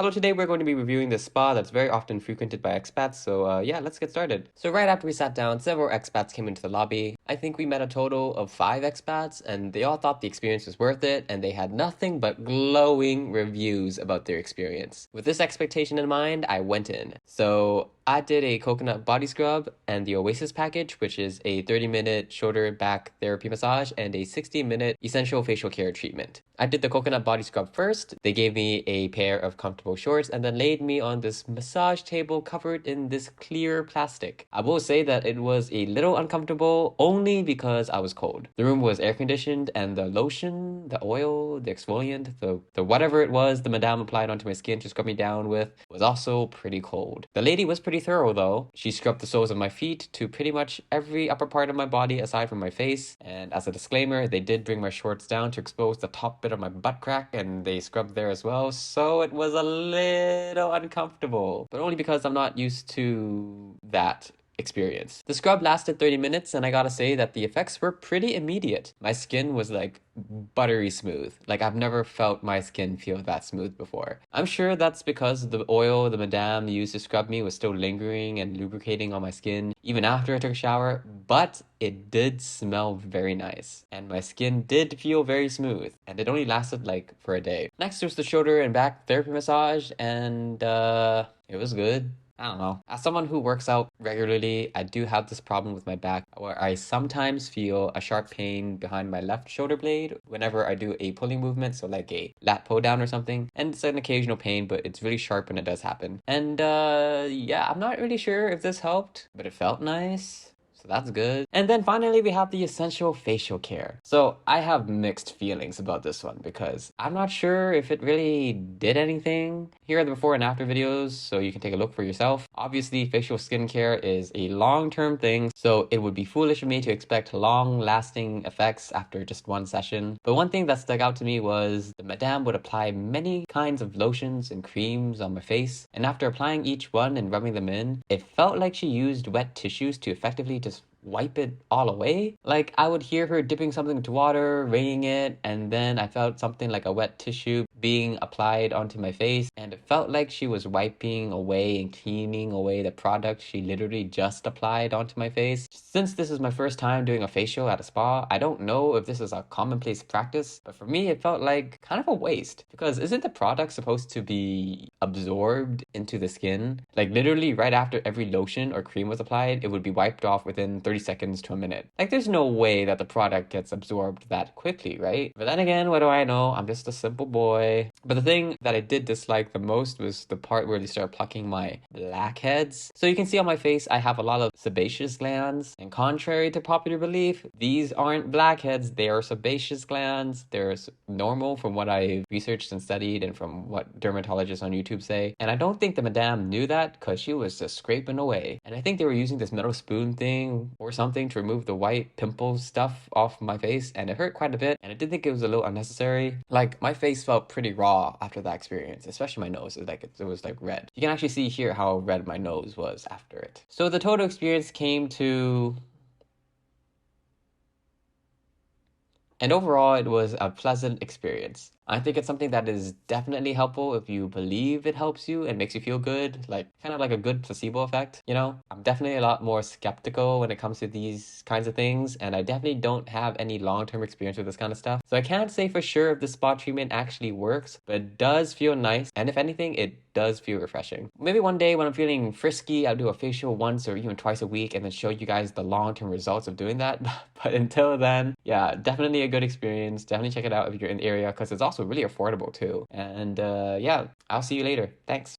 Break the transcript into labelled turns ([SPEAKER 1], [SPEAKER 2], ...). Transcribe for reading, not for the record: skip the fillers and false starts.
[SPEAKER 1] Hello, today we're going to be reviewing this spa that's very often frequented by expats, so yeah, let's get started. So right after we sat down, several expats came into the lobby. I think we met a total of 5 expats, and they all thought the experience was worth it, and they had nothing but glowing reviews about their experience. With this expectation in mind, I went in. So I did a coconut body scrub and the Oasis package, which is a 30-minute shoulder back therapy massage and a 60-minute essential facial care treatment. I did the coconut body scrub first. They gave me a pair of comfortable shorts and then laid me on this massage table covered in this clear plastic. I will say that it was a little uncomfortable only because I was cold. The room was air conditioned and the lotion, the oil, the exfoliant, the whatever it was the madame applied onto my skin to scrub me down with was also pretty cold. The lady was pretty thorough though. She scrubbed the soles of my feet to pretty much every upper part of my body aside from my face. And as a disclaimer, they did bring my shorts down to expose the top bit of my butt crack and they scrubbed there as well. So it was a little uncomfortable, but only because I'm not used to that experience. The scrub lasted 30 minutes and I gotta say that the effects were pretty immediate. My skin was like buttery smooth. Like I've never felt my skin feel that smooth before. I'm sure that's because the oil the madame used to scrub me was still lingering and lubricating on my skin even after I took a shower, but it did smell very nice and my skin did feel very smooth and it only lasted like for a day. Next was the shoulder and back therapy massage and it was good. I don't know. As someone who works out regularly, I do have this problem with my back where I sometimes feel a sharp pain behind my left shoulder blade whenever I do a pulling movement, so like a lat pull down or something. And it's an occasional pain, but it's really sharp when it does happen. And yeah, I'm not really sure if this helped, but it felt nice. So that's good. And then finally, we have the essential facial care. So I have mixed feelings about this one because I'm not sure if it really did anything. Here are the before and after videos so you can take a look for yourself. Obviously, facial skincare is a long-term thing, so it would be foolish of me to expect long-lasting effects after just one session. But one thing that stuck out to me was the madame would apply many kinds of lotions and creams on my face, and after applying each one and rubbing them in, it felt like she used wet tissues to effectively just wipe it all away. Like I would hear her dipping something into water, wringing it, and then I felt something like a wet tissue being applied onto my face, and it felt like she was wiping away and cleaning away the product she literally just applied onto my face. Since this is my first time doing a facial at a spa, I don't know if this is a commonplace practice, but for me it felt like kind of a waste because isn't the product supposed to be absorbed into the skin? Like literally right after every lotion or cream was applied, it would be wiped off within 30 seconds to a minute. Like there's no way that the product gets absorbed that quickly, right? But then again, what do I know? I'm just a simple boy. But the thing that I did dislike the most was the part where they started plucking my blackheads. So you can see on my face, I have a lot of sebaceous glands. And contrary to popular belief, these aren't blackheads, they are sebaceous glands. They're normal from what I researched and studied and from what dermatologists on YouTube say. And I don't think the madame knew that because she was just scraping away. And I think they were using this metal spoon thing or something to remove the white pimple stuff off my face, and it hurt quite a bit, and I did think it was a little unnecessary. Like my face felt pretty raw after that experience, especially my nose. It was like red. You can actually see here how red my nose was after it. So the total experience came to, and overall it was a pleasant experience. I think it's something that is definitely helpful if you believe it helps you and makes you feel good, like kind of like a good placebo effect, you know? I'm definitely a lot more skeptical when it comes to these kinds of things, and I definitely don't have any long-term experience with this kind of stuff. So I can't say for sure if the spa treatment actually works, but it does feel nice, and if anything, it does feel refreshing. Maybe one day when I'm feeling frisky, I'll do a facial once or even twice a week and then show you guys the long-term results of doing that. But until then, yeah, definitely a good experience. Definitely check it out if you're in the area because it's also really affordable too. And yeah, I'll see you later. Thanks.